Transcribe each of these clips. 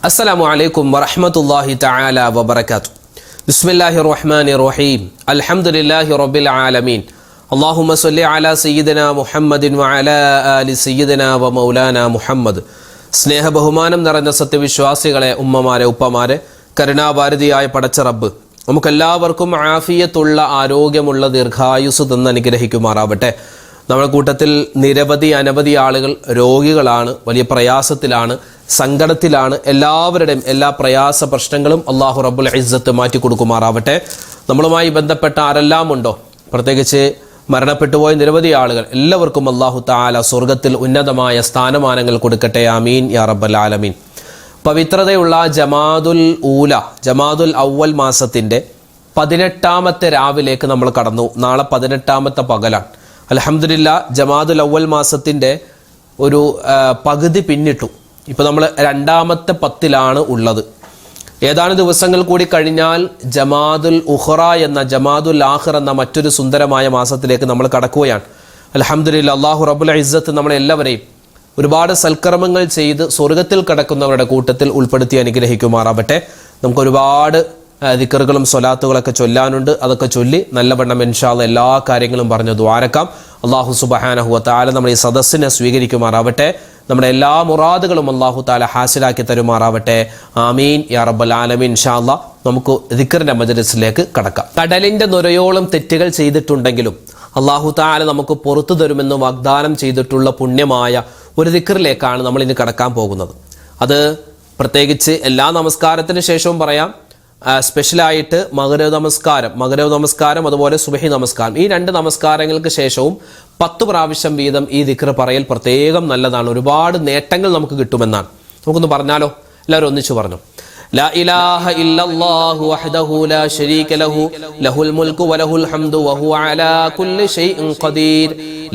السلام عليكم ورحمة الله تعالى وبركاته. بسم الله الرحمن الرحيم. الحمد لله رب العالمين. اللهم صل على سيدنا محمد وعلى آل سيدنا ومولانا محمد. സ്നേഹ ബഹുമാനം നിറഞ്ഞ സത്യവിശ്വാസികളെ, ഉമ്മമാരെ, ഉപ്പമാരെ, കരുണാഭാരതിയായ പടച്ച റബ്ബ് നമുക്കെല്ലാവർക്കും ആഫിയത്തുള്ള ആരോഗ്യമുള്ള ദീർഘായുസ് തന്ന് അനുഗ്രഹിക്കുമാറാവട്ടെ. നമ്മുടെ കൂട്ടത്തിൽ അനവധി ആളുകൾ രോഗികളാണ്, വലിയ പ്രയാസത്തിലാണ്, സങ്കടത്തിലാണ്. എല്ലാവരുടെയും എല്ലാ പ്രയാസ പ്രശ്നങ്ങളും അള്ളാഹു റബ്ബുൽ ഇസ്സത്ത് മാറ്റി കൊടുക്കുമാറാവട്ടെ. നമ്മളുമായി ബന്ധപ്പെട്ട ആരെല്ലാം ഉണ്ടോ, പ്രത്യേകിച്ച് മരണപ്പെട്ടുപോയ നിരവധി ആളുകൾ, എല്ലാവർക്കും അള്ളാഹു തആല സ്വർഗത്തിൽ ഉന്നതമായ സ്ഥാനമാനങ്ങൾ കൊടുക്കട്ടെ. ആമീൻ യാ റബ്ബൽ ആലമീൻ. പവിത്രതയുള്ള ജമാദുൽ അവ്വൽ മാസത്തിൻ്റെ 18ാമത്തെ രാവിലേക്ക് നമ്മൾ കടന്നു. നാളെ 18ാമത്തെ പകലാണ്. അൽഹംദുലില്ലാ, ജമാദുൽ അവ്വൽ മാസത്തിൻ്റെ ഒരു പകുതി പിന്നിട്ടു. ഇപ്പോൾ നമ്മൾ 2ാമത്തെ 10ലാണ് ഉള്ളത്. ഏതാനും ദിവസങ്ങൾ കൂടി കഴിഞ്ഞാൽ ജമാദുൽ ഉഖ്റ എന്ന ജമാദുൽ ആഖിർ എന്ന മറ്റൊരു സുന്ദരമായ മാസത്തിലേക്ക് നമ്മൾ കടക്കുകയാണ്. അൽഹംദുലില്ലാ, അല്ലാഹു റബ്ബുൽ ഇസ്സത്ത് നമ്മളെല്ലാവരെയും ഒരുപാട് സൽക്കർമ്മങ്ങൾ ചെയ്ത് സ്വർഗത്തിൽ കടക്കുന്നവരുടെ കൂട്ടത്തിൽ ഉൾപ്പെടുത്തി അനുഗ്രഹിക്കുമാറാവട്ടെ. നമുക്ക് ഒരുപാട് ദിക്റുകളും സ്വലാത്തുകളൊക്കെ ചൊല്ലാനുണ്ട്. അതൊക്കെ ചൊല്ലി നല്ലവണ്ണം ഇൻഷാ അല്ലാഹ് എല്ലാ കാര്യങ്ങളും പറഞ്ഞ് ദുആരക്കാം. അല്ലാഹു സുബ്ഹാനഹു വ തആല നമ്മുടെ ഈ സദസ്സിനെ സ്വീകരിക്കുമാറാവട്ടെ. നമ്മുടെ എല്ലാ മുറാദുകളും അല്ലാഹു തആല ഹാസിലാക്കി തരുമാറാവട്ടെ. ആമീൻ യാ റബ്ബൽ ആലമീൻ. ഇൻഷാ അല്ലാഹ് നമുക്ക് ദിക്റിന്റെ മജ്ലിസിലേക്ക് കടക്കാം. കടലിന്റെ നുരയോളം തെറ്റുകൾ ചെയ്തിട്ടുണ്ടെങ്കിലും അല്ലാഹു തആല നമുക്ക് പുറത്തു തരുമെന്ന് വാഗ്ദാനം ചെയ്തിട്ടുള്ള പുണ്യമായ ഒരു ദിക്റിലേക്കാണ് നമ്മൾ ഇനി കടക്കാൻ പോകുന്നത്. അത് പ്രത്യേകിച്ച് എല്ലാ നമസ്കാരത്തിന് ശേഷവും പറയാം. സ്പെഷ്യലായിട്ട് മഗ്‌രിബ് നമസ്കാരം അതുപോലെ സുബ്ഹി നമസ്കാരം, ഈ 2 നമസ്കാരങ്ങൾക്ക് ശേഷവും 10 പ്രാവശ്യം വീതം ഈ ദിക്ർ പറയൽ പ്രത്യേകം നല്ലതാണ്. ഒരുപാട് നേട്ടങ്ങൾ നമുക്ക് കിട്ടുമെന്നാണ്. നമുക്കൊന്ന് പറഞ്ഞാലോ? എല്ലാവരും ഒന്നിച്ചു പറഞ്ഞു. ലാ ഇലാഹ ഇല്ലല്ലാഹു വഹ്ദഹു ലാ ശരീക ലഹു ലഹുൽ മുൽക്കു വലഹുൽ ഹംദു വഹുവ അലാ കുല്ലി ഷൈഇൻ ഖദീർ.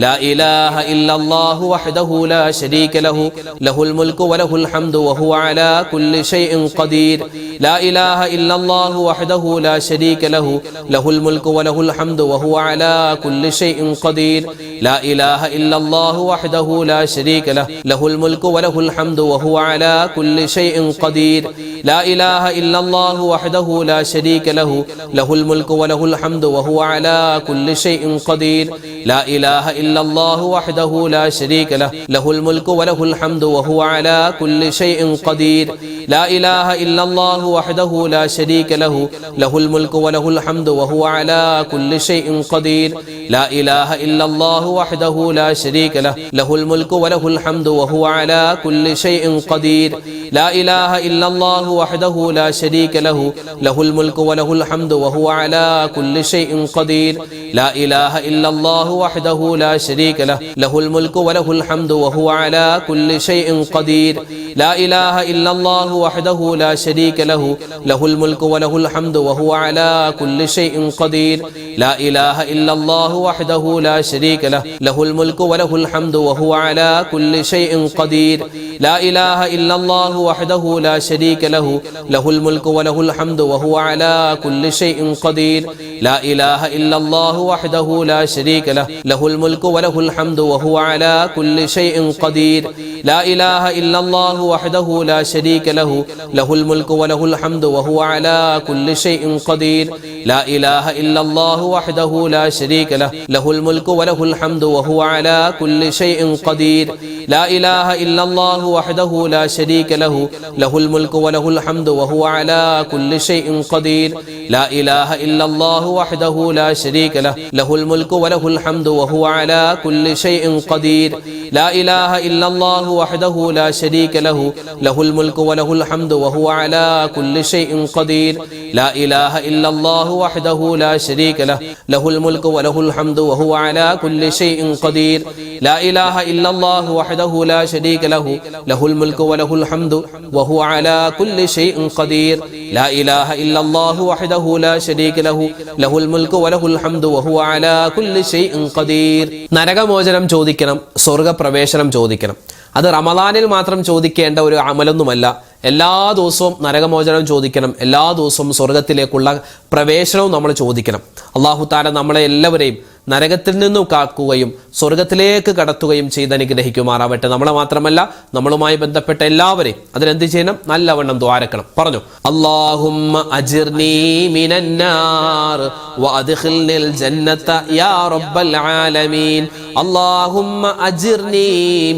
ലാ ഇലാഹ ഇല്ലല്ലാഹു വഹ്ദഹു ലാ ശരീക ലഹു ലഹുൽ മുൽക്കു വലഹുൽ ഹംദു വഹുവ അലാ കുല്ലി ഷൈഇൻ ഖദീർ. ലാ ഇലാഹ ഇല്ലല്ലാഹു വഹ്ദഹു ലാ ശരീക ലഹു ലഹുൽ മുൽക്കു വലഹുൽ ഹംദു വഹുവ അലാ കുല്ലി ഷൈഇൻ ഖദീർ. ലാ ഇലാഹ ഇല്ലല്ലാഹു വഹ്ദഹു ലാ ശരീക ലഹുൽ മുൽക്കു വലഹുൽ ഹംദു വഹുവ അലാ കുല്ലി ഷൈഇൻ ഖദീർ. ലാ ഇലാഹ ഇല്ലല്ലാഹു വഹ്ദഹു ലാ ശരീക ലഹു ലഹുൽ മുൽക്കു വലഹുൽ ഹംദു വഹുവ അലാ കുല്ലി ഷൈഇൻ ഖദീർ. ലാ ഇലാഹ ഇല്ലല്ലാഹു വഹ്ദഹു ലാ ശരീക ലഹുൽ മുൽക്കു വലഹുൽ ഹംദു വഹുവ അലാ കുല്ലി ഷൈഇൻ ഖദീർ. ലാ ഇലാഹ ഇല്ലല്ലാഹു വഹ്ദഹു ലാ ശരീക ലഹു ലഹുൽ മുൽക്കു വലഹുൽ ഹംദു വഹുവ അലാ കുല്ലി ഷൈഇൻ ഖദീർ. ലാ ഇലാഹ ഇല്ലല്ലാഹു വഹ്ദഹു ലാ ശരീക ലഹുൽ മുൽക്കു വലഹുൽ ഹംദു വഹുവ അലാ കുല്ലി ഷൈഇൻ ഖദീർ. ലാ ഇലാഹ ഇല്ലല്ലാഹു വഹ്ദഹു ലാ ശരീക ലഹു ലഹുൽ മുൽക്കു വലഹുൽ ഹംദു വഹുവ അലാ കുല്ലി ഷൈഇൻ ഖദീർ. ലാ ഇലാഹ ഇല്ലല്ലാഹു വഹ്ദഹു ലാ ശരീക ലഹുൽ മുൽക്കു വലഹുൽ ഹംദു വഹുവ അലാ കുല്ലി ഷൈഇൻ ഖദീർ. ലാ ഇലാഹ ഇല്ലല്ലാഹു വഹ്ദഹു ലാ ശരീക ലഹു ലഹുൽ മുൽക്കു വലഹുൽ ഹംദു വഹുവ അലാ കുല്ലി ഷൈഇൻ ഖദീർ. ലാ ഇലാഹ ഇല്ലല്ലാഹു വഹ്ദഹു ലാ ശരീക ലഹുൽ മുൽക്കു വലഹുൽ ഹംദു വഹുവ അലാ കുല്ലി ഷൈഇൻ ഖദീർ. ലാ ഇലാഹ ഇല്ലല്ലാഹു വഹ്ദഹു ലാ ശരീക ലഹു ലഹുൽ മുൽക്കു വലഹുൽ ഹംദു വഹുവ അലാ കുല്ലി ഷൈഇൻ ഖദീർ. ലാ ഇലാഹ ഇല്ലല്ലാഹു വഹ്ദഹു ലാ ശരീക ലഹുൽ മുൽക്കു വലഹുൽ ഹംദു വഹുവ അലാ കുല്ലി ഷൈഇൻ ഖദീർ. ലാ ഇലാഹ ഇല്ലല്ലാഹു വഹ്ദഹു ലാ ശരീക ലഹു ലഹുൽ മുൽക്കു വലഹുൽ ഹംദു വഹുവ അലാ കുല്ലി ഷൈഇൻ ഖദീർ. ലാ ഇലാഹ ഇല്ലല്ലാഹു വഹ്ദഹു ലാ ശരീക ലഹുൽ മുൽക്കു വലഹുൽ ഹംദു വഹുവ അലാ കുല്ലി ഷൈഇൻ ഖദീർ. ലാ ഇലാഹ ഇല്ലല്ലാഹു വഹ്ദഹു ലാ ശരീക ലഹു ലഹുൽ മുൽക്കു വലഹുൽ ഹംദു വഹുവ അലാ കുല്ലി ഷൈഇൻ ഖദീർ. ലാ ഇലാഹ ഇല്ലല്ലാഹു വഹ്ദഹു ലാ ശരീക ലഹുൽ മുൽക്കു വലഹുൽ ഹംദു വഹുവ അലാ കുല്ലി ഷൈഇൻ ഖദീർ. ലാ ഇലാഹ ഇല്ലല്ലാഹു വഹ്ദഹു ലാ ശരീക ലഹു ലഹുൽ മുൽക്കു വലഹുൽ ഹംദു വഹുവ അലാ കുല്ലി ഷൈഇൻ ഖദീർ. ലാ ഇലാഹ ഇല്ലല്ലാഹു വഹ്ദഹു ലാ ശരീക ലഹുൽ മുൽക്കു വലഹുൽ ഹംദു വഹുവ അലാ കുല്ലി ഷൈഇൻ ഖദീർ. ലാ ഇലാഹ ഇല്ലല്ലാഹു വഹ്ദഹു ലാ ശരീക ലഹു ലഹുൽ മുൽക്കു വലഹുൽ ഹംദു വഹുവ അലാ കുല്ലി ഷൈഇൻ ഖദീർ. ലാ ഇലാഹ ഇല്ലല്ലാഹു വഹ്ദഹു ലാ ശരീക ലഹു ലഹുൽ മുൽക്കു വലഹുൽ ഹംദു വഹുവ അലാ കുല്ലി ഷൈഇൻ ഖദീർ. നരകമോചനം ചോദിക്കണം, സ്വർഗപ്രവേശനം ചോദിക്കണം. അത് റമദാനിൽ മാത്രം ചോദിക്കേണ്ട ഒരു അമലൊന്നുമല്ല. എല്ലാ ദിവസവും നരകമോചനം ചോദിക്കണം, എല്ലാ ദിവസവും സ്വർഗത്തിലേക്കുള്ള പ്രവേശനവും നമ്മൾ ചോദിക്കണം. അല്ലാഹു തആല നമ്മളെ എല്ലാവരെയും നരകത്തിൽ നിന്നും കാക്കുകയും സ്വർഗത്തിലേക്ക് കടത്തുകയും ചെയ്ത് അനുഗ്രഹിക്കുമാറാവട്ടെ. നമ്മളെ മാത്രമല്ല നമ്മളുമായി ബന്ധപ്പെട്ട എല്ലാവരെയും അതിനെന്ത് ചെയ്യണം? നല്ലവണ്ണം ദ്വാരക്കണം. പറഞ്ഞു, അല്ലാഹുമ്മ അജിർനി മിനന്നാർ വഅദ്ഖിൽനിൽ ജന്നത യാ റബ്ബൽ ആലമീൻ. അല്ലാഹുമ്മ അജിർനി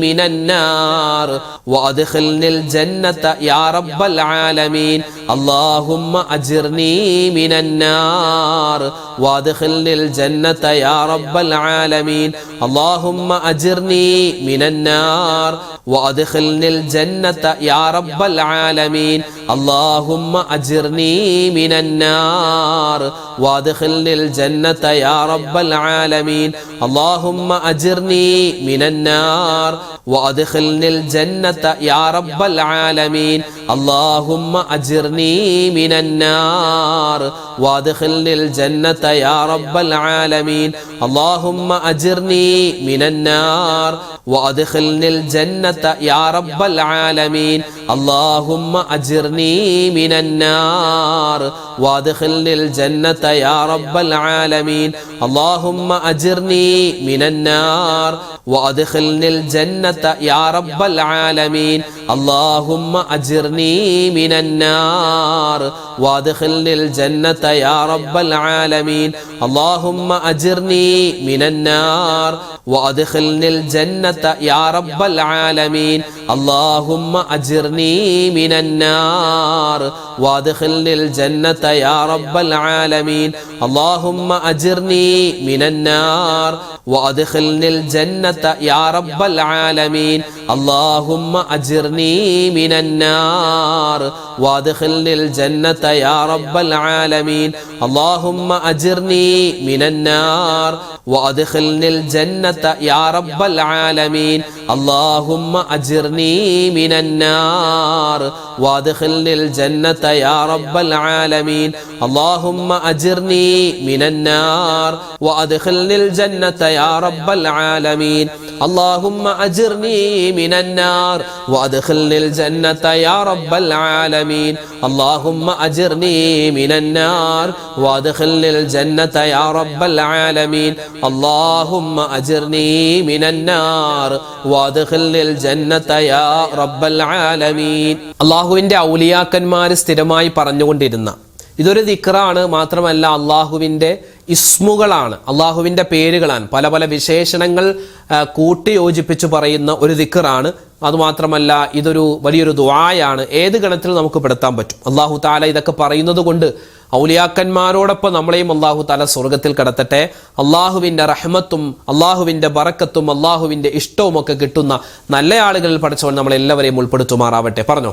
മിനന്നാർ വഅദ്ഖിൽനിൽ ജന്നത യാ റബ്ബൽ ആലമീൻ. അല്ലാഹുമ്മ അജിർനി മിനന്നാർ വഅദ്ഖിൽനിൽ ജന്നത യാ റബ്ബൽ ആലമീൻ. അല്ലാഹുമ്മ അജിർനി മിനന്നാർ വഅദ്ഖിൽനിൽ ജന്നത യാ റബ്ബൽ ആലമീൻ. അല്ലാഹുമ്മ അജിർനി മിനന്നാർ വഅദ്ഖിൽനിൽ ജന്നത യാ റബ്ബൽ ആലമീൻ. അല്ലാഹുമ്മ അജിർനി മിനന്നാർ വഅദ്ഖിൽനിൽ ജന്നത യാ റബ്ബൽ ആലമീൻ. അല്ലാഹുമ്മ അജിർനി മിനന്നാർ വഅദ്ഖിൽനിൽ ജന്നത യാ റബ്ബൽ ആലമീൻ. അല്ലാഹുമ്മ അജിർനി മിനന്നാർ വഅദ്ഖിൽനിൽ ജന്നത യാ റബ്ബൽ ആലമീൻ. അല്ലാഹുമ്മ അജിർനി മിനന്നാർ വഅദ്ഖിൽനിൽ ജന്നത യാ റബ്ബൽ ആലമീൻ. അല്ലാഹുമ്മ അജിർനി മിനന്നാർ വഅദ്ഖിൽനിൽ ജന്നത യാ റബ്ബൽ ആലമീൻ. അല്ലാഹുമ്മ അജിർനി മിനന്നാർ വഅദ്ഖിൽനിൽ ജന്നത യാ റബ്ബൽ ആലമീൻ. അല്ലാഹുമ്മ അജിർനി മിനന്നാർ വഅദ്ഖിൽനിൽ ജന്നത യാ റബ്ബൽ ആലമീൻ. അല്ലാഹുമ്മ അജിർനി മിനന്നാർ വഅദ്ഖിൽനിൽ ജന്നത യാ റബ്ബൽ ആലമീൻ. അല്ലാഹുമ്മ അജിർനി മിനന്നാർ വഅദ്ഖിൽനിൽ ജന്നത യാ റബ്ബൽ ആലമീൻ. അല്ലാഹുമ്മ അജിർനി മിനന്നാർ വഅദ്ഖിൽനിൽ ജന്നത യാ റബ്ബൽ ആലമീൻ. അല്ലാഹുമ്മ അജിർനി മിനന്നാർ വഅദ്ഖിൽനിൽ ജന്നത യാ റബ്ബൽ ആലമീൻ. അല്ലാഹുമ്മ അജിർനി മിനന്നാർ വഅദ്ഖിൽനിൽ ജന്നത യാ റബ്ബൽ ആലമീൻ. അല്ലാഹുമ്മ അജിർനി മിനന്നാർ വഅദ്ഖിൽനിൽ ജന്നത യാ റബ്ബൽ ആലമീൻ. അല്ലാഹുമ്മ അജിർനി മിനന്നാർ വഅദ്ഖിൽനിൽ ജന്നത യാ റബ്ബൽ ആലമീൻ. അല്ലാഹുമ്മ അജിർനി മിനന്നാർ വഅദ്ഖിൽനിൽ ജന്നത യാ റബ്ബൽ ആലമീൻ. അല്ലാഹുമ്മ അജിർനി മിനന്നാർ വഅദ്ഖിൽനിൽ ജന്നത യാ റബ്ബൽ ആലമീൻ. അല്ലാഹുവിന്റെ ഔലിയാക്കന്മാർ സ്ഥിരമായി പറഞ്ഞുകൊണ്ടിരുന്ന ഇതൊരു ദിക്റാണ്. മാത്രമല്ല അള്ളാഹുവിൻ്റെ ഇസ്മുകളാണ്, അള്ളാഹുവിൻ്റെ പേരുകളാണ്. പല പല വിശേഷണങ്ങൾ കൂട്ടിയോജിപ്പിച്ച് പറയുന്ന ഒരു ദിക്റാണ്. അതുമാത്രമല്ല ഇതൊരു വലിയൊരു ദുആയാണ്. ഏത് ഗണത്തിൽ നമുക്ക് പെടുത്താൻ പറ്റും. അള്ളാഹു താല ഇതൊക്കെ പറയുന്നത് കൊണ്ട് ഔലിയാക്കന്മാരോടൊപ്പം നമ്മളെയും അള്ളാഹു താല സ്വർഗത്തിൽ കടത്തട്ടെ. അള്ളാഹുവിൻ്റെ റഹ്മത്തും അള്ളാഹുവിൻ്റെ ബറക്കത്തും അള്ളാഹുവിൻ്റെ ഇഷ്ടവും ഒക്കെ കിട്ടുന്ന നല്ല ആളുകളിൽ പഠിച്ചവൻ നമ്മളെല്ലാവരെയും ഉൾപ്പെടുത്തുമാറാവട്ടെ. പറഞ്ഞു,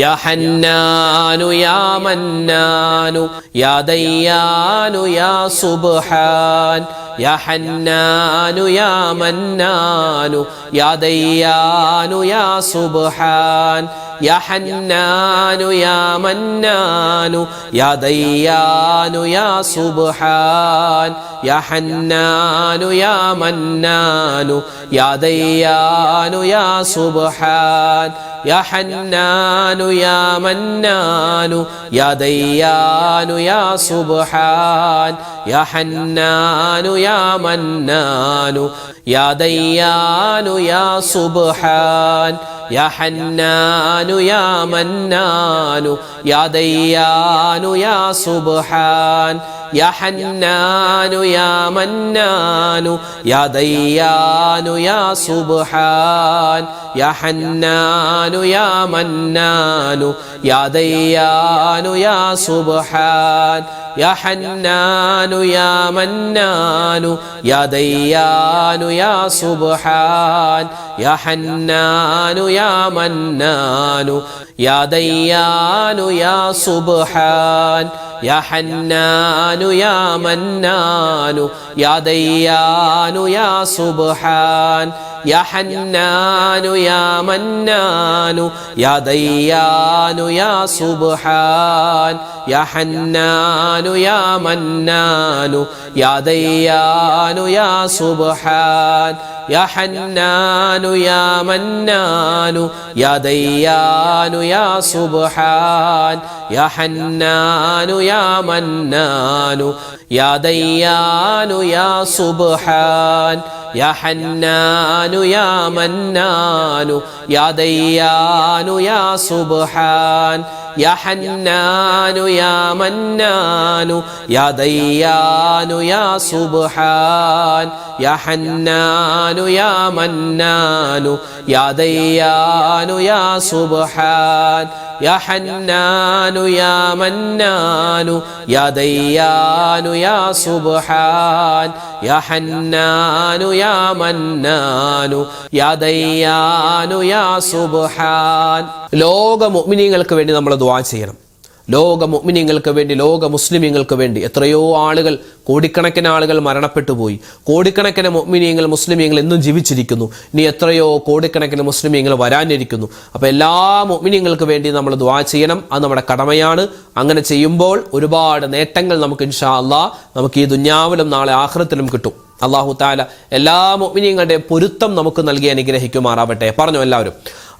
യാ ഹന്നാനു യാ മന്നാനു യാ ദയ്യാനു യാ സുബ്ഹാൻ. യാ ഹന്നാനു യാ മന്നാനു യാ ദയ്യാനു യാ സുബ്ഹാൻ. യാ ഹന്നാനു യാ മന്നാനു യാ ദയ്യാനു യാ സുബ്ഹാൻ. യാ ഹന്നാനു യാ മന്നാനു യാ ദയ്യാനു യാ സുബ്ഹാൻ. യാ ഹന്നാനു യാ മന്നാനു യാ ദയ്യാനു യാ സുബ്ഹാൻ. യാ ഹന്നാനു യാ മന്നാനു യാ ദയ്യാനു യാ സുബ്ഹാൻ. യാ ഹന്നാനു യാ മന്നാനു യാ ദയ്യാനു യാ സുബ്ഹാൻ. യാ ഹന്നാനു യാ മന്നാനു യാ ദയ്യാനു യാ സുബ്ഹാൻ. യാ ഹന്നാനു യാ മന്നാനു യാ ദയ്യാനു യാ സുബ്ഹാൻ. യാ ഹന്നാനു യാ മന്നാനു യാ ദയ്യാനു യാ സുബ്ഹാൻ. യാ ഹന്നാനു യാ മന്നാനു യാ ദയ്യാനു യാ സുബ്ഹാൻ. യാ ഹന്നാനു യാ മന്നാനു യാ ദയ്യാനു യാ സുബ്ഹാൻ. യാ ഹന്നാനു യാ മന്നാനു യാ ദയ്യാനു യാ സുബ്ഹാൻ യാ ഹന്നാനു യാ മന്നാനു യാ ദയ്യാനു യാ സുബ്ഹാൻ യാ ഹന്നാനു യാ മന്നാനു യാ ദയ്യാനു യാ സുബ്ഹാൻ യാ ഹന്നാനു യാ മന്നാനു യാ ദയ്യാനു യാ സുബ്ഹാൻ യാ ഹന്നാനു യാ മന്നാനു യാ ദയ്യാനു യാ സുബ്ഹാൻ യാ ഹന്നാനു യാ മന്നാനു യാ ദയ്യാനു യാ സുബ്ഹാൻ യാ ഹന്നാനു യാ മന്നാനു യാ ദയ്യാനു യാ സുബ്ഹാൻ യാ ഹന്നാനു യാ മന്നാനു യാ ദയ്യാനു യാ സുബ്ഹാൻ യാ ഹന്നാനു യാ മന്നാനു യാ ദയ്യാനു യാ സുബ്ഹാൻ. ലോക മുഅ്മിനീങ്ങൾക്ക് വേണ്ടി നമ്മൾ ദുആ ചെയ്യണം. ലോക മുഅ്മിനീങ്ങൾക്ക് വേണ്ടി, ലോക മുസ്ലിമീങ്ങൾക്ക് വേണ്ടി. എത്രയോ ആളുകൾ, കോടിക്കണക്കിന് ആളുകൾ മരണപ്പെട്ടു പോയി. കോടിക്കണക്കിന് മുഅ്മിനീങ്ങൾ, മുസ്ലിമീങ്ങൾ എന്നും ജീവിച്ചിരിക്കുന്നു. ഇനി എത്രയോ കോടിക്കണക്കിന് മുസ്ലിമീങ്ങൾ വരാനിരിക്കുന്നു. അപ്പോൾ എല്ലാ മുഅ്മിനീങ്ങൾക്ക് വേണ്ടി നമ്മൾ ദുആ ചെയ്യണം. അത് നമ്മുടെ കടമയാണ്. അങ്ങനെ ചെയ്യുമ്പോൾ ഒരുപാട് നേട്ടങ്ങൾ നമുക്ക് ഇൻഷാ അല്ലാഹ് നമുക്ക് ഈ ദുനിയാവിലും നാളെ ആഖിറത്തിലും കിട്ടും. അല്ലാഹു തആല എല്ലാ മുഅ്മിനീങ്ങളുടെയും പൊരുത്തം നമുക്ക് നൽകി അനുഗ്രഹിക്കുമാറാവട്ടെ. പറഞ്ഞു എല്ലാവരും.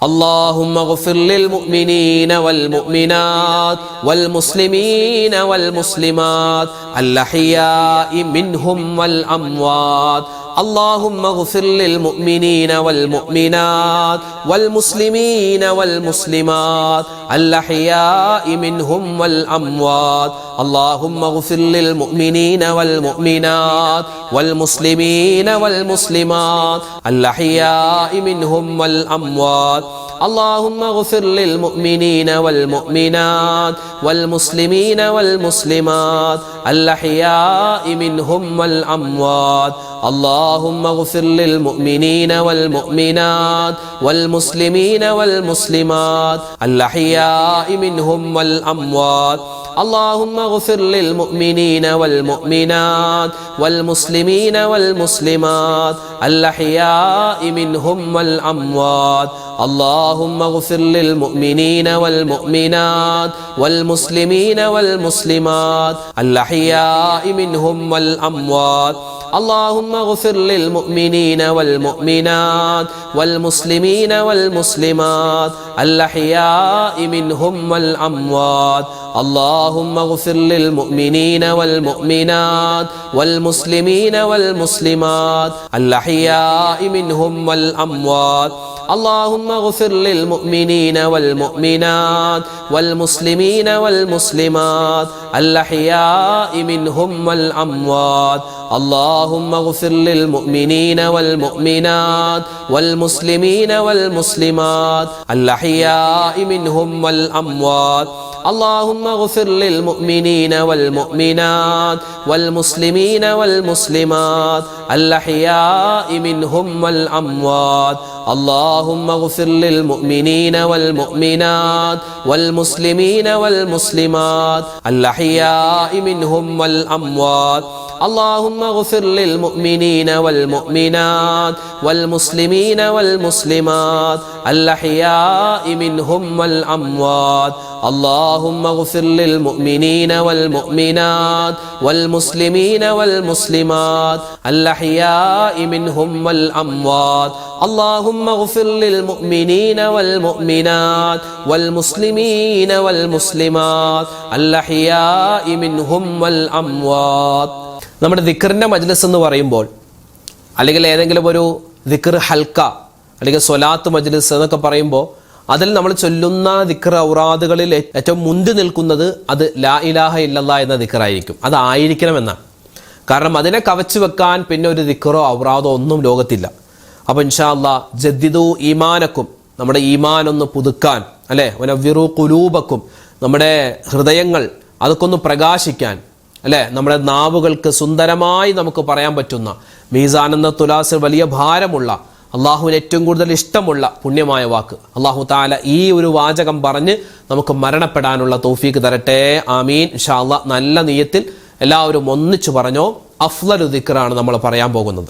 اللهم اغفر للمؤمنين والمؤمنات والمسلمين والمسلمات الأحياء منهم والأموات. اللهم اغفر للمؤمنين والمؤمنات والمسلمين والمسلمات الأحياء منهم والأموات. اللهم اغفر للمؤمنين والمؤمنات والمسلمين والمسلمات الأحياء منهم والأموات. اللهم اغفر للمؤمنين والمؤمنات والمسلمين والمسلمات الأحياء منهم والأموات. اللهم اغفر للمؤمنين والمؤمنات والمسلمين والمسلمات الأحياء منهم والأموات. اللهم اغفر للمؤمنين والمؤمنات والمسلمين والمسلمات الأحياء منهم والأموات. اللهم اغفر للمؤمنين والمؤمنات والمسلمين والمسلمات الأحياء منهم والأموات. اللهم اغفر للمؤمنين والمؤمنات والمسلمين والمسلمات الأحياء منهم والأموات. اللهم اغفر للمؤمنين والمؤمنات والمسلمين والمسلمات الأحياء منهم والأموات. اللهم اغفر للمؤمنين والمؤمنات والمسلمين والمسلمات الأحياء منهم والأموات. اللهم اغفر للمؤمنين والمؤمنات والمسلمين والمسلمات الأحياء منهم والأموات. اللهم اغفر للمؤمنين والمؤمنات والمسلمين والمسلمات الأحياء منهم والأموات. اللهم اغفر للمؤمنين والمؤمنات والمسلمين والمسلمات الأحياء منهم والأموات. اللهم اغفر للمؤمنين والمؤمنات والمسلمين والمسلمات الأحياء منهم والأموات. اللهم اغفر للمؤمنين والمؤمنات والمسلمين والمسلمات الأحياء منهم والأموات. اللهم اغفر للمؤمنين والمؤمنات والمسلمين والمسلمات الأحياء منهم والأموات. നമ്മുടെ ദിക്റിന്റെ മജ്ലിസ് എന്ന് പറയുമ്പോൾ, അല്ലെങ്കിൽ ഏതെങ്കിലും ഒരു ദിക്ർ ഹൽക്ക അല്ലെങ്കിൽ സ്വലാത്ത് മജ്ലിസ് എന്നൊക്കെ പറയുമ്പോൾ, അതിൽ നമ്മൾ ചൊല്ലുന്ന ദിക്ർ ഔറാദുകളിൽ ഏറ്റവും മുൻപ് നിൽക്കുന്നത് അത് ലാ ഇലാഹ ഇല്ലല്ലാഹ് എന്ന ദിക്റായിരിക്കും. അതായിരിക്കണമെന്നാണ്. കാരണം അതിനെ കവച്ചു വെക്കാൻ പിന്നെ ഒരു ദിക്റോ ഔറാദോ ഒന്നും ലോകത്തില്ല. അപ്പോൾ ഇൻഷാ അല്ലാഹ് ജദ്ദിദു ഈമാനക്കും, നമ്മുടെ ഈമാൻ ഒന്ന് പുതുക്കാൻ, അല്ലേ, വനവ്വിറു ഖുലൂബക്കും, നമ്മുടെ ഹൃദയങ്ങൾ അതൊക്കെ ഒന്ന് പ്രകാശിക്കാൻ, അല്ലേ, നമ്മുടെ നാവുകൾക്ക് സുന്ദരമായി നമുക്ക് പറയാൻ പറ്റുന്ന, മീസാൻ എന്ന തുലാസിൽ വലിയ ഭാരമുള്ള, അള്ളാഹുവിന് ഏറ്റവും കൂടുതൽ ഇഷ്ടമുള്ള പുണ്യമായ വാക്ക്, അള്ളാഹു താല ഈ ഒരു വാചകം പറഞ്ഞ് നമുക്ക് മരണപ്പെടാനുള്ള തൗഫീക്ക് തരട്ടെ. ആമീൻ. ഇൻഷാ അല്ലാഹ് നല്ല നിയ്യത്തിൽ എല്ലാവരും ഒന്നിച്ചു പറഞ്ഞോ. അഫ്ളലു ദിക്റാണ് നമ്മൾ പറയാൻ പോകുന്നത്.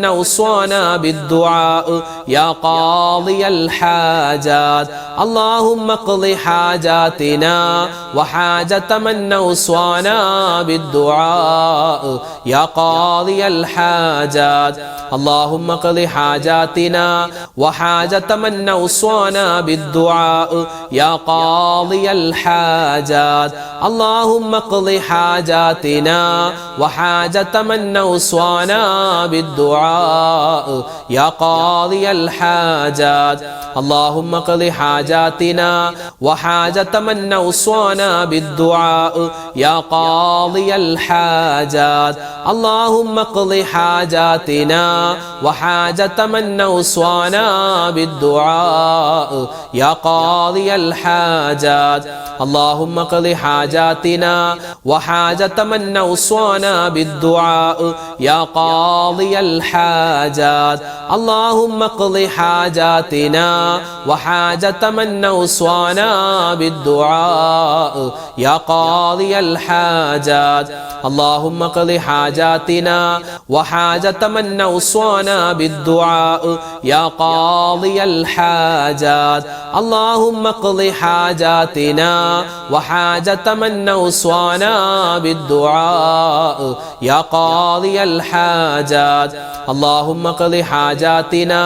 من أوصانا بالدعاء يا قاضي الحاجات اللهم اقض حاجاتنا وحاجة من أوصانا بالدعاء يا قاضي الحاجات اللهم اقض حاجاتنا وحاجة من أوصانا بالدعاء يا قاضي الحاجات اللهم اقض حاجاتنا وحاجة من أوصانا بالدعاء يا قاضي الحاجات اللهم اقض حاجاتنا وحاجة من أوصانا بالدعاء يا قاضي الحاجات اللهم اقض حاجاتنا وحاجة من أوصانا بالدعاء يا قاضي الحاجات اللهم اقض حاجاتنا وحاجة من أوصانا بالدعاء يا قاضي الحاجات اللهم اقض حاجاتنا وحاجة من أوصانا بالدعاء يا قاضي الحاجات اللهم اقض حاجاتنا وحاجة من أوصانا بالدعاء يا قاضي الحاجات اللهم اقض حاجاتنا وحاجة من أوصانا بالدعاء يا قاضي الحاجات اللهم اقض حاجاتنا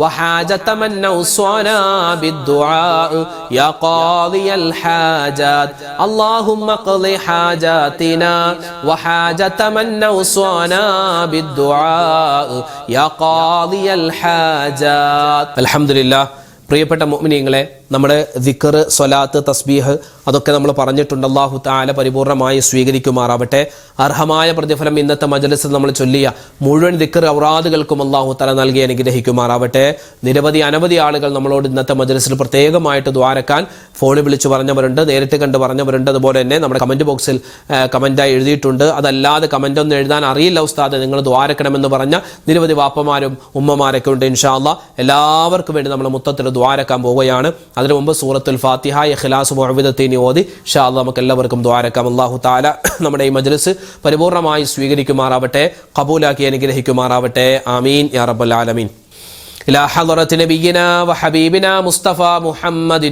وحاجة من أوصانا بالدعاء يا قاضي الحاجات اللهم اقض حاجاتنا وحاجة من أوصانا بالدعاء يا قاضي الحاجات الحمد لله. പ്രിയപ്പെട്ട മുഅ്മിനീങ്ങളെ, നമ്മുടെ ദിക്ർ, സ്വലാത്ത്, തസ്ബീഹ് അതൊക്കെ നമ്മൾ പറഞ്ഞിട്ടുണ്ട്. അല്ലാഹു തആല പരിപൂർണമായി സ്വീകരിക്കുമാറാവട്ടെ. അർഹമായ പ്രതിഫലം ഇന്നത്തെ മജ്‌ലിസിൽ നമ്മൾ ചൊല്ലിയ മുഴുവൻ ദിക്ർ ഔറാദുകൾക്കും അല്ലാഹു തആല നൽകി അനുഗ്രഹിക്കുമാറാവട്ടെ. അനവധി ആളുകൾ നമ്മളോട് ഇന്നത്തെ മജ്‌ലിസിൽ പ്രത്യേകമായിട്ട് ദുആരക്കാൻ ഫോണിൽ വിളിച്ചു പറഞ്ഞവരുണ്ട്, നേരിട്ട് കണ്ട് പറഞ്ഞവരുണ്ട്. അതുപോലെ തന്നെ നമ്മുടെ കമന്റ് ബോക്സിൽ കമന്റായി എഴുതിയിട്ടുണ്ട്. അതല്ലാതെ കമന്റ് ഒന്നും എഴുതാൻ അറിയില്ല ഉസ്താദ്, നിങ്ങൾ ദുആരക്കണമെന്ന് പറഞ്ഞ നിരവധി വാപ്പമാരും ഉമ്മമാരൊക്കെ ഉണ്ട്. ഇൻഷാ അല്ലാഹ് എല്ലാവർക്കും വേണ്ടി നമ്മൾ മൊത്തത്തിൽ ദുആരക്കാൻ പോവുകയാണ്. അതിനു മുമ്പ് സൂറത്തുൽ ഫാത്തിഹ, ഇഖ്ലാസ്, മുഅവ്വിദത്തൈൻ ഓതി ഇൻഷാ അല്ലാഹ് നമുക്ക് എല്ലാവർക്കും ദുആരക്കാം. അല്ലാഹു തആല നമ്മുടെ ഈ മജ്‌ലിസ് പരിപൂർണമായി സ്വീകരിക്കുമാറാവട്ടെ, ഖബൂലാക്കി അനുഗ്രഹിക്കുമാറാവട്ടെ. ആമീൻ യാ റബ്ബൽ ആലമീൻ. إلى حضرة نبينا وحبيبنا مصطفى محمد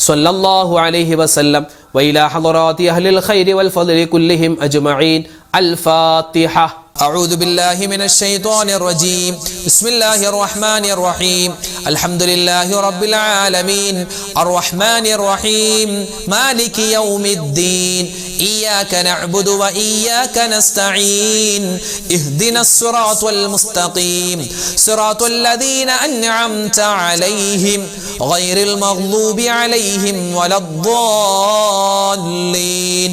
صلى الله عليه وسلم وإلى حضرات أهل الخير والفضل كلهم أجمعين. الفاتحة. أعوذ بالله من الشيطان الرجيم. بسم الله الرحمن الرحيم. الحمد لله رب العالمين الرحمن الرحيم مالك يوم الدين إياك نعبد وإياك نستعين اهدنا الصراط المستقيم صراط الذين أنعمت عليهم غير المغضوب عليهم ولا الضالين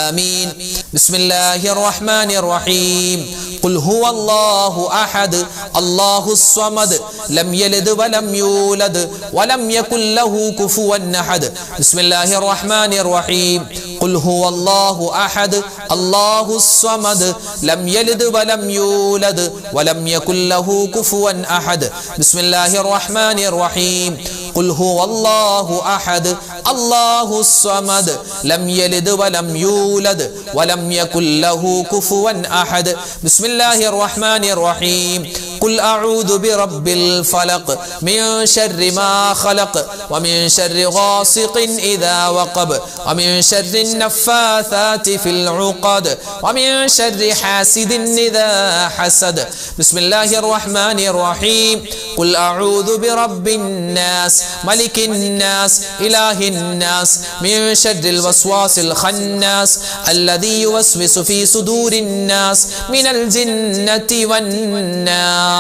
آمين. بسم الله الرحمن الرحيم. قل هو الله أحد الله الصمد لم يلد ولم يولد ولم يكن له كفوا أحد. بسم الله الرحمن الرحيم. قل هو الله أحد الله الصمد لم يلد ولم يولد ولم يكن له كفوا أحد. بسم الله الرحمن الرحيم. قل هو الله أحد الله الصمد لم يلد ولم يولد ولم يكن له كفوا أحد. بسم الله الرحمن الرحيم. قل أعوذ برب الفلق من شر ما خلق ومن شر غاسق إذا وقب ومن شر النفاثات في العقد ومن شر حاسد إذا حسد. بسم الله الرحمن الرحيم. قل أعوذ برب الناس ملك الناس إله الناس من شر الوسواس الخناس الذي يوسوس في صدور الناس من الجنة والناس.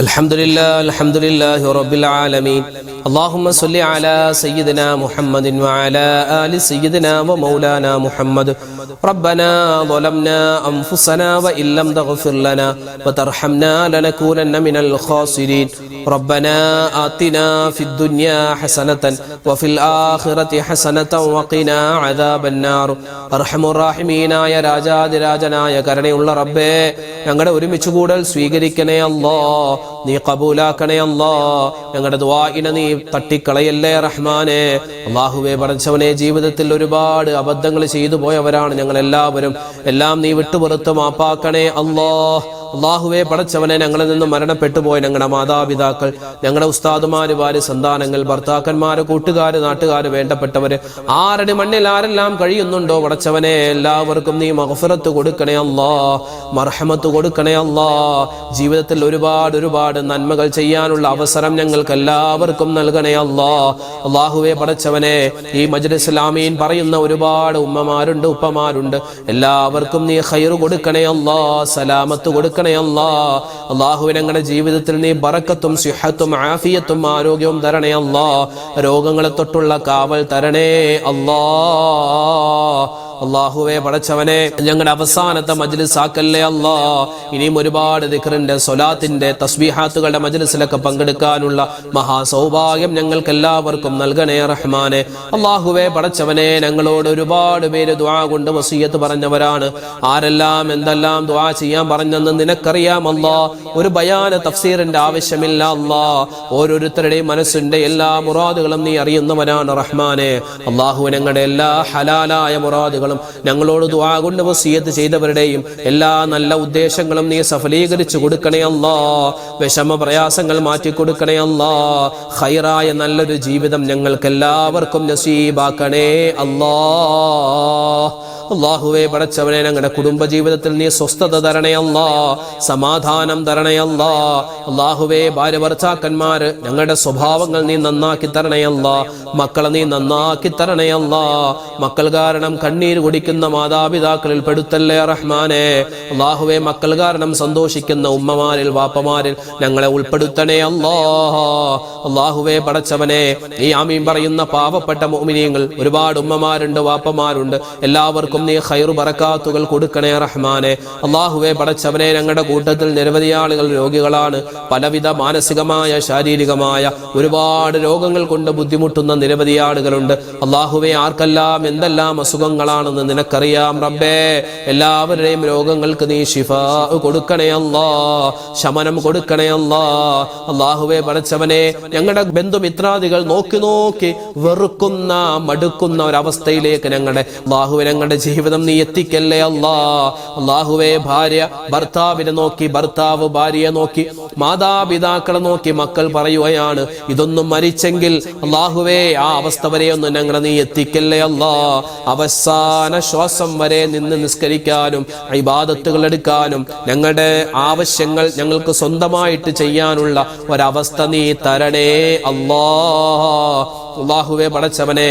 الحمد لله رب العالمين. اللهم صل على سيدنا محمد وعلى آل سيدنا ومولانا محمد. ربنا ظلمنا أنفسنا وإن لم تغفر لنا وترحمنا لنكونن من الخاسرين. ربنا آتنا في الدنيا حسنة وفي الآخرة حسنة وقنا عذاب النار. അർഹമുർ റഹീമീനായ രാജാതിരാജനായ കരുണയുള്ള റബ്ബേ, ഞങ്ങളുടെ ഒരുമിച്ച് കൂടൽ സ്വീകരിക്കണേ അല്ലാ, നീ കബൂലാക്കണേ അല്ലാ. ഞങ്ങളുടെ ദുആഇനെ നീ തട്ടിക്കളയല്ലേ റഹ്മാനെ. അല്ലാഹുവേ, പടച്ചവനെ, ജീവിതത്തിൽ ഒരുപാട് അബദ്ധങ്ങൾ ചെയ്തു പോയവരാണ് ഞങ്ങൾ എല്ലാവരും. എല്ലാം നീ വിട്ടുപുറത്ത് മാപ്പാക്കണേ അല്ലാ. അള്ളാഹുവെ പടച്ചവനെ ഞങ്ങളിൽ നിന്ന് മരണപ്പെട്ടു പോയ ഞങ്ങളുടെ മാതാപിതാക്കൾ, ഞങ്ങളുടെ ഉസ്താദുമാര്, ഭാര്യ, സന്താനങ്ങൾ, ഭർത്താക്കന്മാര്, കൂട്ടുകാര്, നാട്ടുകാര്, വേണ്ടപ്പെട്ടവര്, ആരുടെ മണ്ണിൽ ആരെല്ലാം കഴിയുന്നുണ്ടോ പടച്ചവനെ എല്ലാവർക്കും നീ മഗ്ഫിറത്ത് കൊടുക്കണേ അല്ലാ, മർഹമത്ത് കൊടുക്കണേ അല്ലാ. ജീവിതത്തിൽ ഒരുപാട് നന്മകൾ ചെയ്യാനുള്ള അവസരം ഞങ്ങൾക്ക് എല്ലാവർക്കും നൽകണേ അല്ലാ. അള്ളാഹുവെ പടച്ചവനെ ഈ മജ്ലിസുൽ ആമീൻ പറയുന്ന ഒരുപാട് ഉമ്മമാരുണ്ട്, ഉപ്പമാരുണ്ട്, എല്ലാവർക്കും നീ ഖൈർ കൊടുക്കണേ അല്ലാ, സലാമത്ത് കൊടുക്കണേ അല്ലാ. അള്ളാഹുവെ ഞങ്ങളുടെ ജീവിതത്തിൽ നീ ബറക്കത്തും സിഹത്തും ആഫിയത്തും ആരോഗ്യവും തരണേ അല്ലാ. രോഗങ്ങളെ തൊട്ടുള്ള കാവൽ തരണേ അല്ലാ. അള്ളാഹുവെ പടച്ചവനെ ഞങ്ങളുടെ അവസാനത്തെ മജ്ലിസ് ആക്കല്ലേ അല്ലാ. ഇനിയും ഒരുപാട് ദിക്റിന്റെ, സ്വലാത്തിന്റെ, തസ്ബീഹാത്തുകളുടെ മജ്ലിസിലൊക്കെ പങ്കെടുക്കാനുള്ള മഹാസൗഭാഗ്യം ഞങ്ങൾക്ക് എല്ലാവർക്കും നൽകണേ റഹ്മാനെ. അള്ളാഹുവെ പടച്ചവനെ ഞങ്ങളോട് ഒരുപാട് പേര് ദുആ കൊണ്ട് വസിയത്ത് പറഞ്ഞവരാണ്. ആരെല്ലാം എന്തെല്ലാം ദുആ ചെയ്യാൻ പറഞ്ഞെന്ന് നിനക്കറിയാം അല്ലാ. ഒരു ബയാന തഫ്സീറിന്റെ ആവശ്യമില്ല അല്ലാ. ഓരോരുത്തരുടെയും മനസ്സിന്റെ എല്ലാ മുറാദുകളും നീ അറിയുന്നവനാണ് റഹ്മാനെ. അള്ളാഹു ഞങ്ങളുടെ എല്ലാ ഹലാലായ മുറാദുകളും ഞങ്ങളോട് ദുആ കൊണ്ട് വസിയത്ത് ചെയ്തവരുടെയും എല്ലാ നല്ല ഉദ്ദേശങ്ങളും നീ സഫലീകരിച്ചു കൊടുക്കണേ അല്ലാ. വിഷമ പ്രയാസങ്ങൾ മാറ്റി കൊടുക്കണേ അല്ലാ. ഖൈറായ നല്ലൊരു ജീവിതം ഞങ്ങൾക്ക് എല്ലാവർക്കും നസീബാക്കണേ അല്ലാ. അള്ളാഹുവെ പടച്ചവനെ ഞങ്ങളുടെ കുടുംബജീവിതത്തിൽ നീ സ്വസ്ഥത തരണേ അല്ലാ, സമാധാനം തരണേ അല്ലാ. അള്ളാഹുവെ ഭാര്യ ഭർത്താക്കന്മാര് ഞങ്ങളുടെ സ്വഭാവങ്ങൾ നീ നന്നാക്കി തരണേ അല്ലാ. മക്കളെ നീ നന്നാക്കി തരണേ അല്ലാ. മക്കൾ കാരണം കണ്ണീര് കുടിക്കുന്ന മാതാപിതാക്കളിൽ പെടുത്തല്ലേ റഹ്മാനെ. അള്ളാഹുവെ മക്കൾ കാരണം സന്തോഷിക്കുന്ന ഉമ്മമാരിൽ, വാപ്പമാരിൽ ഞങ്ങളെ ഉൾപ്പെടുത്തണേ അല്ലാ. അള്ളാഹുവെ പടച്ചവനെ ഈ ആമീൻ പറയുന്ന പാവപ്പെട്ട മുഅ്മിനീങ്ങൾ ഒരുപാട് ഉമ്മമാരുണ്ട്, വാപ്പമാരുണ്ട്, എല്ലാവർക്കും നീ ഖൈർ ബറകാത്തുകൾ കൊടുക്കണേ റഹ്മാനെ. അള്ളാഹുവെ പടച്ചവനെ ഞങ്ങളുടെ കൂട്ടത്തിൽ നിരവധി ആളുകൾ രോഗികളാണ്. പലവിധ മാനസികമായ, ശാരീരികമായ ഒരുപാട് രോഗങ്ങൾ കൊണ്ട് ബുദ്ധിമുട്ടുന്ന നിരവധി ആളുകളുണ്ട്. അള്ളാഹുവെ ആർക്കെല്ലാം എന്തെല്ലാം അസുഖങ്ങളാണെന്ന് നിനക്കറിയാം റബ്ബേ. എല്ലാവരുടെയും രോഗങ്ങൾക്ക് നീ ശിഫാ കൊടുക്കണേ അല്ലാ, ശമനം കൊടുക്കണേ അല്ലാ. അള്ളാഹുവെ പടച്ചവനെ ഞങ്ങളുടെ ബന്ധുമിത്രാദികൾ നോക്കി വെറുക്കുന്ന, മടുക്കുന്ന ഒരവസ്ഥയിലേക്ക് ഞങ്ങളുടെ ഞങ്ങളുടെ ജീവിതം നീ എത്തിക്കല്ലേ അല്ലാ. അള്ളാഹുവെ ഭാര്യ ഭർത്താവിനെ നോക്കി, ഭർത്താവ് ഭാര്യയെ നോക്കി, മാതാപിതാക്കളെ നോക്കി മക്കൾ പറയുകയാണ് ഇതൊന്നും മരിച്ചെങ്കിൽ അള്ളാഹുവെ ആ അവസ്ഥ വരെയൊന്നും ഞങ്ങളെ നീ എത്തിക്കല്ലേ അല്ലാ. അവസാന ശ്വാസം വരെ നിന്ന് നിസ്കരിക്കാനും ഇബാദത്തുകൾ എടുക്കാനും ഞങ്ങളുടെ ആവശ്യങ്ങൾ ഞങ്ങൾക്ക് സ്വന്തമായിട്ട് ചെയ്യാനുള്ള ഒരവസ്ഥ നീ തരണേ അല്ലാ. അള്ളാഹുവെ പടച്ചവനെ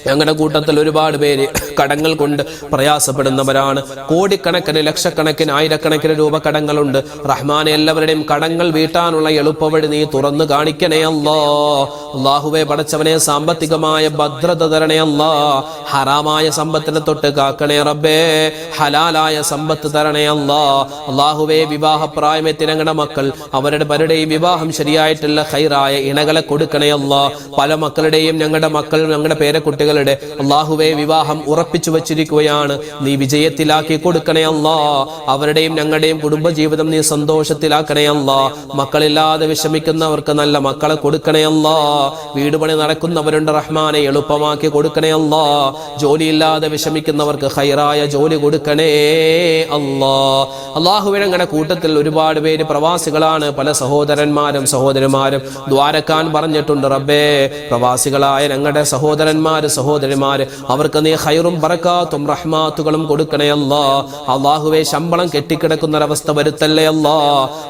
ഞങ്ങളുടെ കൂട്ടത്തിൽ ഒരുപാട് പേര് കടങ്ങൾ കൊണ്ട് പ്രയാസപ്പെടുന്നവരാണ്. കോടിക്കണക്കിന്, ലക്ഷക്കണക്കിന്, ആയിരക്കണക്കിന് രൂപ കടങ്ങളുണ്ട്. റഹ്മാനെ എല്ലാവരുടെയും കടങ്ങൾ വീട്ടാനുള്ള എളുപ്പവഴി നീ തുറന്നു കാണിക്കണേ അല്ലാ. അള്ളാഹുവെ പടച്ചവനെ സാമ്പത്തികമായ ഭദ്രത തരണേ അല്ലാ. ഹറാമായ സമ്പത്തിനെ തൊട്ട് കാക്കണേ റബ്ബേ. ഹലാലായ സമ്പത്ത് തരണേ അല്ലാ. അള്ളാഹുവെ വിവാഹപ്രായമെത്തി ഞങ്ങളുടെ മക്കൾ, അവരുടെ പലരുടെയും വിവാഹം ശരിയായിട്ടുള്ള ഖൈറായ ഇണകളെ കൊടുക്കണേ അല്ലാ. പല മക്കളുടെയും, ഞങ്ങളുടെ മക്കൾ, ഞങ്ങളുടെ പേരക്കുട്ടികളുടെ അള്ളാഹുവെ വിവാഹം ഉറപ്പിച്ചു വച്ചിരിക്കുകയാണ്. നീ വിജയത്തിലാക്കി കൊടുക്കണേ അല്ലാ. അവരുടെയും ഞങ്ങളുടെയും കുടുംബജീവിതം നീ സന്തോഷത്തിലാക്കണേ അല്ലാ. മക്കളില്ലാതെ വിഷമിക്കുന്നവർക്ക് നല്ല മക്കളെ കൊടുക്കണേ അല്ലാ. വീട് പണി നടക്കുന്നവരുണ്ട് റഹ്മാനെ, എളുപ്പമാക്കി കൊടുക്കണേ അല്ലാ. ജോലിയില്ലാതെ വിഷമിക്കുന്നവർക്ക് ഖൈറായ ജോലി കൊടുക്കണേ അല്ലാ. അള്ളാഹുവെ ഞങ്ങളുടെ കൂട്ടത്തിൽ ഒരുപാട് പേര് പ്രവാസികളാണ്. പല സഹോദരന്മാരും സഹോദരിമാരും ദ്വാരക്കാൻ പറഞ്ഞിട്ടുണ്ട് റബ്ബേ. പ്രവാസികളായ ഞങ്ങളുടെ സഹോദരന്മാര്, സഹോദരിമാര്, അവർക്ക് നീ ഖൈറും ബറകാത്തും റഹ്മാത്തുകളും കൊടുക്കണേ അല്ലാ. അള്ളാഹുവെ ശമ്പളം കെട്ടിക്കിടക്കുന്ന ഒരവസ്ഥ വരുത്തല്ലേ അല്ലാ.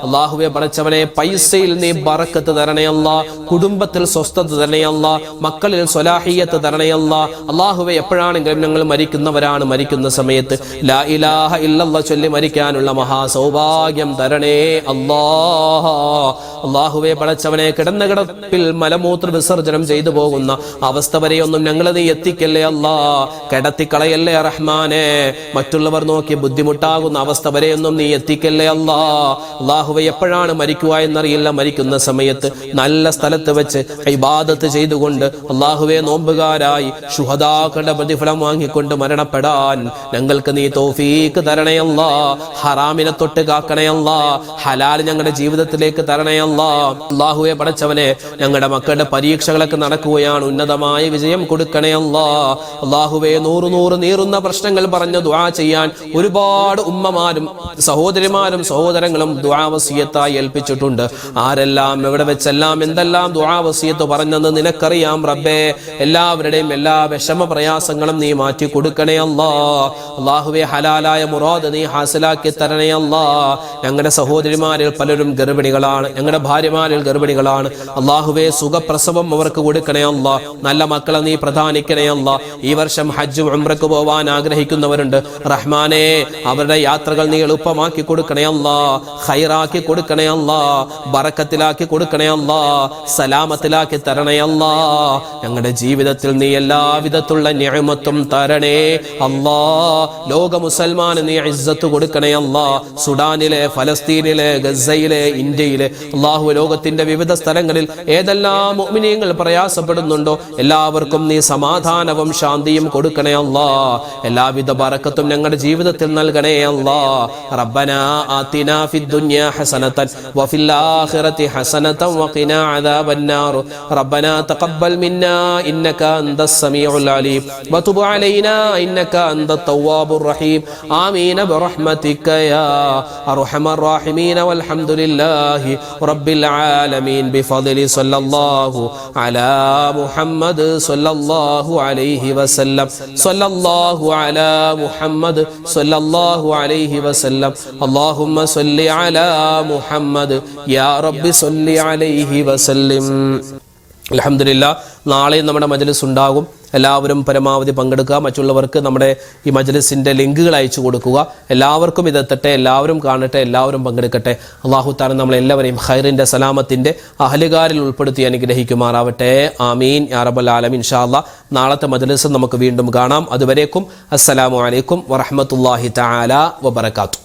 അള്ളാഹുവെ പടച്ചവനെ പൈസയിൽ നീ ബറക്കത്ത് തരണേ അല്ലാ. കുടുംബത്തിൽ സ്വസ്ഥത തരണേ അല്ലാ. മക്കളിൽ സ്വലാഹിയത്ത് തരണേ അല്ലാ. അള്ളാഹുവെ എപ്പോഴാണെങ്കിലും ഞങ്ങൾ മരിക്കുന്നവരാണ്. മരിക്കുന്ന സമയത്ത് ലാ ഇലാഹ ഇല്ലല്ലാഹ് ചൊല്ലി മരിക്കാനുള്ള മഹാസൗഭാഗ്യം തരണേ അല്ലാ. അള്ളാഹുവെ പടച്ചവനെ കിടന്ന കിടപ്പിൽ മലമൂത്ര വിസർജനം ചെയ്തു പോകുന്ന അവസ്ഥ വരെയൊന്നും ഞങ്ങളെ നീ എത്തിക്കല്ലേ അല്ലാ. കിടത്തിക്കളയല്ലേ റഹ്മാനെ. മറ്റുള്ളവർ നോക്കി ബുദ്ധിമുട്ടാകുന്ന അവസ്ഥ വരെയൊന്നും നീ എത്തിക്കല്ലേ അല്ലാ. അള്ളാഹുവെ എപ്പോഴാണ് മരിക്കുക എന്നറിയില്ല. മരിക്കുന്ന സമയത്ത് നല്ല സ്ഥലത്ത് വെച്ച് ഇബാദത്ത് ചെയ്തുകൊണ്ട് അള്ളാഹുവെ നോമ്പുകാരായി ശുഹദാക്കളുടെ പ്രതിഫലം വാങ്ങിക്കൊണ്ട് മരണപ്പെടാൻ ഞങ്ങൾക്ക് നീ തൗഫീക്ക് തരണേ അല്ലാ. ഹറാമിനെ തൊട്ട് കാക്കണേ അല്ലാ. ഹലാൽ ഞങ്ങളുടെ ജീവിതത്തിലേക്ക് തരണേ അല്ലാ. അള്ളാഹുവെ പടച്ചവനെ ഞങ്ങളുടെ മക്കളുടെ പരീക്ഷകളൊക്കെ നടക്കുകയാണ്. ഉന്നതമായ വിജയം കൊടുക്കണേ കൊടുക്കണേ അല്ലാ. അല്ലാഹുവേ, നൂറ് നീറുന്ന പ്രശ്നങ്ങൾ പറഞ്ഞ് ദുആ ചെയ്യാൻ ഒരുപാട് ഉമ്മമാരും സഹോദരിമാരും സഹോദരങ്ങളും ദുആ വസിയത്തായി ഏൽപ്പിച്ചിട്ടുണ്ട്. ആരെല്ലാം എവിടെ വെച്ചെല്ലാം എന്തെല്ലാം ദുആ വസിയത്ത് പറഞ്ഞെന്ന് നിനക്കറിയാം റബ്ബേ. എല്ലാവരുടെയും എല്ലാ വിഷമ പ്രയാസങ്ങളും നീ മാറ്റി കൊടുക്കണേ അല്ലാ. അല്ലാഹുവേ, ഹലാലായ മുറാദ് നീ ഹാസിലാക്കി തരണേ അല്ലാ. ഞങ്ങളുടെ സഹോദരിമാരിൽ പലരും ഗർഭിണികളാണ്, ഞങ്ങളുടെ ഭാര്യമാരിൽ ഗർഭിണികളാണ്. അല്ലാഹുവേ, സുഖപ്രസവം അവർക്ക് കൊടുക്കണേ അല്ലാ. നല്ല മക്കളെ നീ പ്രദാനിക്കണേ അല്ലാ. ഈ വർഷം ഹജ്ജ് ഉംറക്ക് പോവാൻ ആഗ്രഹിക്കുന്നവരുണ്ട്. റഹ്മാനെ, അവരുടെ യാത്രകൾ നീ എളുപ്പമാക്കി കൊടുക്കണേ അല്ലാ. ഖൈറാക്കി കൊടുക്കണേ അല്ലാ. ബറക്കത്തിലാക്കി കൊടുക്കണേ അല്ലാ. സലാമത്തിലാക്കി തരണേ അല്ലാ. ഞങ്ങളുടെ ജീവിതത്തിൽ നീ എല്ലാവിധത്തുള്ള നിഅമത്തും തരണേ അല്ലാ. ലോക മുസൽമാന് നീ ഇസ്സത്ത് കൊടുക്കണേ അല്ലാ. സുഡാനിലെ, ഫലസ്തീനിലെ, ഗസയിലെ, ഇന്ത്യയിലെ, അല്ലാഹു ലോകത്തിന്റെ വിവിധ സ്ഥലങ്ങളിൽ ഏതെല്ലാം മുഅ്മിനീങ്ങൾ പ്രയാസപ്പെടുന്നുണ്ടോ എല്ലാവർക്കും നീ സമാധാനവും ശാന്തിയും കൊടുക്കണേ അല്ലാ. എല്ലാവിധ ബറക്കത്തും ഞങ്ങളുടെ ജീവിതത്തിൽ നൽകണേ അല്ലാ. റബ്ബനാ ആതിനാ ഫിദ് ദുനിയാ ഹസനതൻ വഫിൽ ആഖിറതി ഹസനതൻ വഖിനാ അദാബന്നാർ. റബ്ബനാ തഖബ്ബൽ മിന്നാ ഇന്നക അൻതസ് സമീഉൽ അലീം വതുബ് അലൈനാ ഇന്നക അൻതത് തവ്വാബുർ റഹീം. ആമീൻ ബിറഹ്മതിക യാ അർഹമർ റഹീമീൻ വൽഹംദുലില്ലാഹി റബ്ബിൽ ആലമീൻ ബിഫദ്ലി സ്വല്ലല്ലാഹു അലാ മുഹമ്മദ് സ്വല്ലല്ലാഹു അലൈഹി വസല്ലം. സ്വല്ലല്ലാഹു അലാ മുഹമ്മദ് സ്വല്ലല്ലാഹു അലൈഹി വസല്ലം. അല്ലാഹുമ്മ സ്വല്ലി അലാ മുഹമ്മദ് യാ റബ്ബി സ്വല്ലി അലൈഹി വസല്ലം. അൽഹംദുലില്ലാ, നാളെ നമ്മുടെ മജ്ലിസ് ഉണ്ടാകും. എല്ലാവരും പരമാവധി പങ്കെടുക്കുക. മറ്റുള്ളവർക്ക് നമ്മുടെ ഈ മജ്ലിസിൻ്റെ ലിങ്കുകൾ അയച്ചു കൊടുക്കുക. എല്ലാവർക്കും ഇതെത്തട്ടെ, എല്ലാവരും കാണട്ടെ, എല്ലാവരും പങ്കെടുക്കട്ടെ. അല്ലാഹു തആല നമ്മളെല്ലാവരെയും ഖൈറിൻ്റെ സലാമത്തിൻ്റെ അഹ്ലുകാരിൽ ഉൾപ്പെടുത്തി അനുഗ്രഹിക്കുമാറാവട്ടെ. ആമീൻ യാ റബ്ബൽ ആലമീൻ. ഇൻഷാ അല്ലാഹ് നാളത്തെ മജ്ലിസ് നമുക്ക് വീണ്ടും കാണാം. അതുവരേക്കും അസ്സലാമു അലൈക്കും വറഹ്മത്തുള്ളാഹി തആല വബറകാതുഹു.